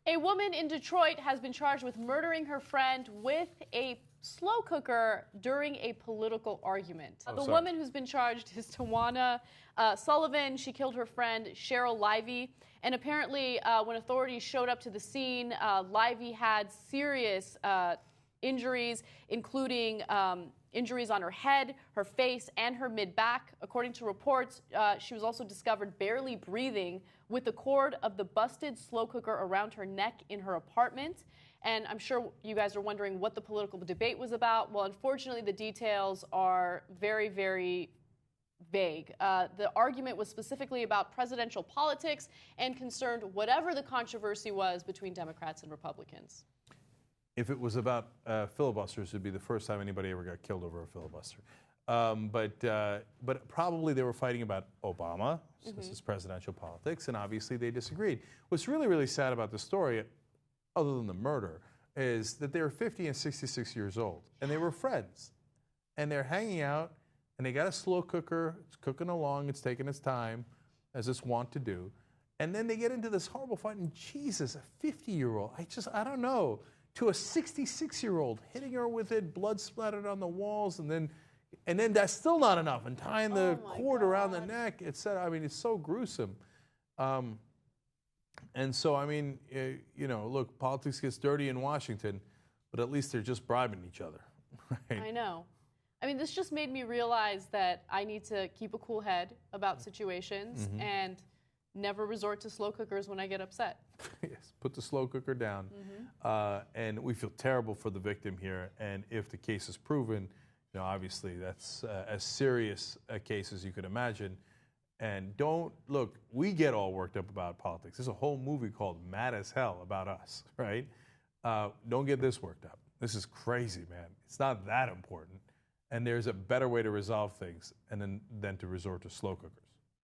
A woman in Detroit has been charged with murdering her friend with a slow cooker during a political argument. The woman who's been charged is Tawana Sullivan. She killed her friend Cheryl Livey. And apparently, when authorities showed up to the scene, Livey had serious injuries, including injuries on her head, her face, and her mid-back. According to reports, she was also discovered barely breathing with the cord of the busted slow cooker around her neck in her apartment. And I'm sure you guys are wondering what the political debate was about. Well, unfortunately, the details are very, very vague. The argument was specifically about presidential politics and concerned whatever the controversy was between Democrats and Republicans. If it was about filibusters, it would be the first time anybody ever got killed over a filibuster. But probably they were fighting about Obama, since it's presidential politics, and obviously they disagreed. What's really, really sad about the story, other than the murder, is that they were 50 and 66 years old, and they were friends. And they're hanging out, and they got a slow cooker. It's cooking along. It's taking its time, as it's wont to do. And then they get into this horrible fight, and Jesus, a 50-year-old, I don't know, to a 66-year-old, hitting her with it, blood splattered on the walls, and then that's still not enough, and tying the cord around the neck, etc. I mean, it's so gruesome. And so, I mean, you know, look, politics gets dirty in Washington, but at least they're just bribing each other. Right? I know. I mean, this just made me realize that I need to keep a cool head about situations and never resort to slow cookers when I get upset. Yes, put the slow cooker down. And we feel terrible for the victim here. And if the case is proven, you know, obviously that's as serious a case as you could imagine. And don't, look, we get all worked up about politics. There's a whole movie called Mad as Hell about us, right? Don't get this worked up. This is crazy, man. It's not that important. And there's a better way to resolve things than to resort to slow cookers.